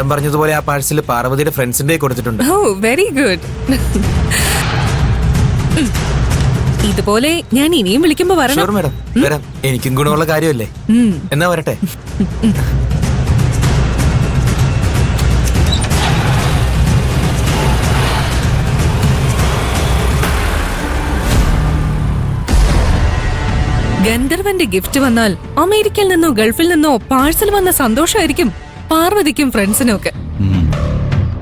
Madam പറഞ്ഞതുപോലെ ആ parcel പാർവതിയുടെ ഫ്രണ്ട്സിന്റെ കൊടുത്തിട്ടുണ്ട്. ഓ വെരി ഗുഡ്. ഇതുപോലെ ഞാൻ ഇനിയും വിളിക്കുമ്പോ വരണം. മാഡം വരാം, എനിക്കും ഗുണമുള്ള കാര്യമല്ലേ. എന്നാ വരട്ടെ. ഗന്ധർവന്റെ ഗിഫ്റ്റ് വന്നാൽ അമേരിക്കയിൽ നിന്നോ ഗൾഫിൽ നിന്നോ പാഴ്സൽ വന്ന സന്തോഷമായിരിക്കും പാർവതിക്കും ഫ്രണ്ട്സിനും ഒക്കെ.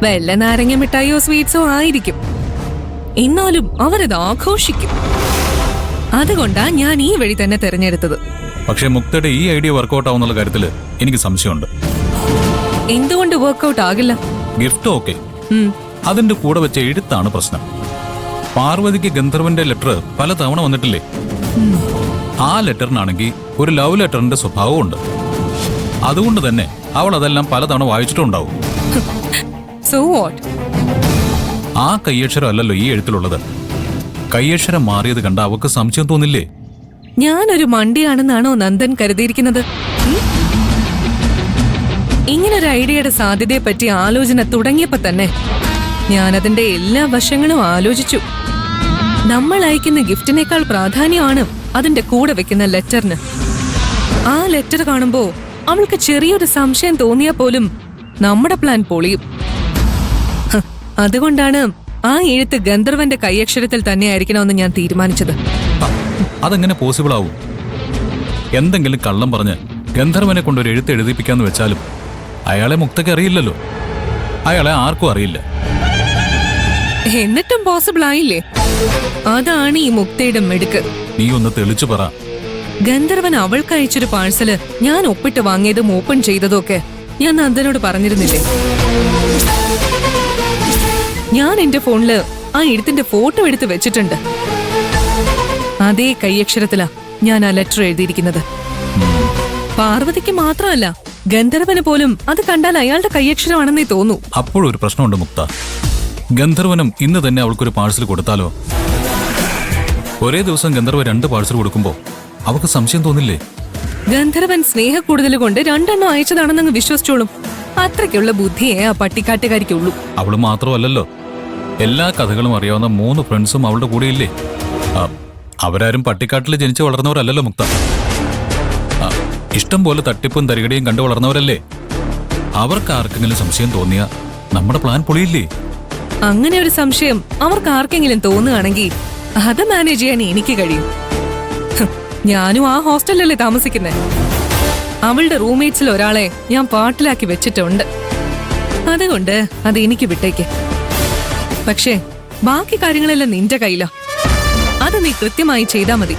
വല്ല നാരങ്ങ മിഠായിയോ സ്വീറ്റ്സോ ആയിരിക്കും, എന്നാലും അവരത് ആഘോഷിക്കും. അതുകൊണ്ടാ ഞാൻ ഈ വഴി തന്നെ തെരഞ്ഞെടുത്തത്. പക്ഷേ മുക്തയുടെ ഈ ഐഡിയ വർക്കൗട്ട് ആവുന്നുള്ള കാര്യത്തില് എനിക്ക് സംശയമുണ്ട്. എന്തുകൊണ്ട് വർക്കൗട്ട് ആകില്ല? ഗിഫ്റ്റ് ഓക്കെ, അതിന്റെ കൂടെ വെച്ച എഴുത്താണ് പ്രശ്നം. പാർവതിക്ക് ഗന്ധർവന്റെ ലെറ്റർ പല തവണ വന്നിട്ടില്ലേ? ആ ലെറ്ററിനാണെങ്കിൽ ഒരു ലവ് ലെറ്ററിന്റെ സ്വഭാവം ഉണ്ട്. അതുകൊണ്ട് തന്നെ അവൾ അതെല്ലാം പലതവണ വായിച്ചിട്ടുണ്ടാവും. So what? ആ കയ്യക്ഷരം അല്ലല്ലോ ഈ എഴുത്തിലുള്ളത്. കയ്യക്ഷരം മാറിയത് കണ്ട അവക്ക് സംശയം തോന്നില്ലേ? ഞാനൊരു മണ്ടിയാണെന്നാണോ നന്ദൻ കരുതിയിരിക്കുന്നത്? ഇങ്ങനൊരു ഐഡിയയുടെ സാധ്യതയെ പറ്റി ആലോചന തുടങ്ങിയപ്പോ തന്നെ ഞാനതിന്റെ എല്ലാ വശങ്ങളും ആലോചിച്ചു. നമ്മൾ അയക്കുന്ന ഗിഫ്റ്റിനേക്കാൾ പ്രാധാന്യമാണ് അതിന്റെ കൂടെ വെക്കുന്ന ലെറ്ററിന്. ആ ലെറ്റർ കാണുമ്പോ അവൾക്ക് ചെറിയൊരു സംശയം തോന്നിയാൽ പോലും നമ്മുടെ പ്ലാൻ പൊളിയും. അതുകൊണ്ടാണ് ആ എഴുത്ത് ഗന്ധർവന്റെ കൈയക്ഷരത്തിൽ തന്നെ ആയിരിക്കണമെന്ന് ഞാൻ തീരുമാനിച്ചത്. അതെങ്ങനെ പോസിബിൾ ആവും? എന്തെങ്കിലും കള്ളം പറഞ്ഞ് ഗന്ധർവനെ കൊണ്ടൊരു എഴുത്ത് എഴുതിപ്പിക്കാന്ന് വെച്ചാലും അയാളെ മുക്തയ്ക്ക് അറിയില്ലല്ലോ, അയാളെ ആർക്കും അറിയില്ല. എന്നിട്ടും പോസിബിൾ ആയില്ലേ? അതാണ് ഈ മുക്തയുടെ മിടുക്ക്. നീ ഒന്ന് തെളിച്ചു പറ. ഗന്ധർവൻ അവൾക്ക് അയച്ചൊരു പാഴ്സല് ഞാൻ ഒപ്പിട്ട് വാങ്ങിയതും ഓപ്പൺ ചെയ്തതും ഒക്കെ ഞാൻ നന്ദനോട് പറഞ്ഞിരുന്നില്ലേ? ഞാൻ എന്റെ ഫോണില് ആ എഴുത്തിന്റെ ഫോട്ടോ എടുത്ത് വെച്ചിട്ടുണ്ട്. അതേ കൈയക്ഷരത്തിലാ ഞാൻ ആ ലെറ്റർ എഴുതിയിരിക്കുന്നത്. പാർവതിക്ക് മാത്രമല്ല, ഗന്ധർവന് പോലും അത് കണ്ടാൽ അയാളുടെ കൈയക്ഷരമാണെന്നേ തോന്നൂ. അപ്പോഴൊരു പ്രശ്നമുണ്ട് മുക്ത. ഗന്ധർവനും ഇന്ന് തന്നെ അവൾക്കൊരു പാഴ്സൽ കൊടുത്താലോ? ഒരേ ദിവസം ഗന്ധർവ 2 പാഴ്സൽ കൊടുക്കുമ്പോ അവൾക്ക് സംശയം തോന്നില്ലേ? ഗന്ധർവൻ സ്നേഹ കൂടുതൽ കൊണ്ട് 2 എണ്ണം അയച്ചതാണെന്നങ്ങ് വിശ്വസിച്ചോളും. അത്രയ്ക്കുള്ള ബുദ്ധിയെ ആ പട്ടിക്കാട്ടുകാരിക്കുള്ളൂ. അവള് മാത്രമല്ലല്ലോ, എല്ലാ കഥകളും അറിയാവുന്ന 3 ഫ്രണ്ട്സും അവളുടെ കൂടെയില്ലേ? അവരാരും പട്ടിക്കാട്ടിൽ ജനിച്ച് വളർന്നവരല്ലല്ലോ മുക്ത. ഇഷ്ടം പോലെ തട്ടിപ്പും തരികടയും കണ്ടു വളർന്നവരല്ലേ? അവർക്ക് ആർക്കെങ്കിലും സംശയം തോന്നിയാ നമ്മുടെ പ്ലാൻ പൊളിയില്ലേ? അങ്ങനെ ഒരു സംശയം അവർക്ക് ആർക്കെങ്കിലും തോന്നുകയാണെങ്കിൽ അത് മാനേജ് ചെയ്യാൻ എനിക്ക് കഴിയും. ഞാനും ആ ഹോസ്റ്റലിലല്ലേ താമസിക്കുന്നേ. അവളുടെ റൂംമേറ്റ്സിൽ ഒരാളെ ഞാൻ പാട്ടിലാക്കി വെച്ചിട്ടുണ്ട്. അതുകൊണ്ട് അത് എനിക്ക് വിട്ടേക്ക്. പക്ഷേ ബാക്കി കാര്യങ്ങളെല്ലാം നിന്റെ കയ്യിലാ. അത് നീ കൃത്യമായി ചെയ്താൽ മതി.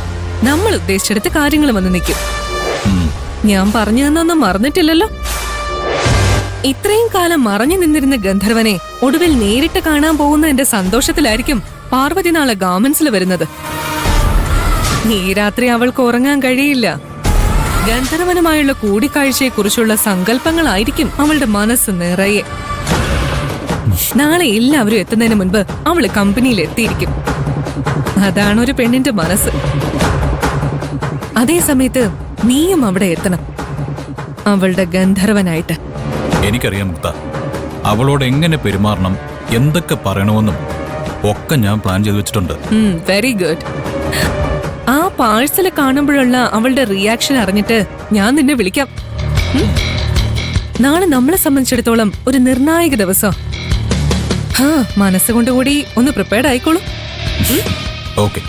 നമ്മൾ ഉദ്ദേശിച്ചെടുത്ത് കാര്യങ്ങൾ വന്ന് നിൽക്കും. ഞാൻ പറഞ്ഞു തന്നൊന്നും മറന്നിട്ടില്ലല്ലോ. ഇത്രയും കാലം മറഞ്ഞു നിന്നിരുന്ന ഗന്ധർവനെ ഒടുവിൽ നേരിട്ട് കാണാൻ പോകുന്ന എന്റെ സന്തോഷത്തിലായിരിക്കും പാർവതി നാളെ ഗാർമെന്റ്സിൽ വരുന്നത്. ഈ രാത്രി അവൾക്ക് ഉറങ്ങാൻ കഴിയില്ല. ഗന്ധർവനുമായുള്ള കൂടിക്കാഴ്ചയെക്കുറിച്ചുള്ള സങ്കല്പങ്ങളായിരിക്കും അവളുടെ മനസ്സ് നിറയെ. നാളെ എല്ലാവരും എത്തുന്നതിന് മുൻപ് അവള് കമ്പനിയിൽ എത്തിയിരിക്കും. അതാണ് ഒരു പെണ്ണിന്റെ മനസ്സ്. അതേ സമയത്ത് നീയും അവിടെ എത്തണം, അവളുടെ ഗന്ധർവനായിട്ട്. എനിക്കറിയാം മുക്ത, അവളോട് എങ്ങനെ പെരുമാറണം, എന്തൊക്കെ പറയണമെന്നും ഒക്കെ ഞാൻ പ്ലാൻ ചെയ്തു വെച്ചിട്ടുണ്ട്. Very good. ആ പാഴ്സല് കാണുമ്പോഴുള്ള അവളുടെ റിയാക്ഷൻ അറിഞ്ഞിട്ട് ഞാൻ നിന്നെ വിളിക്കാം. നാളെ നമ്മളെ സംബന്ധിച്ചിടത്തോളം ഒരു നിർണായക ദിവസം. മനസ്സുകൊണ്ടുകൂടി ഒന്ന് പ്രിപ്പയർഡ് ആയിക്കോളൂ. ഓക്കെ.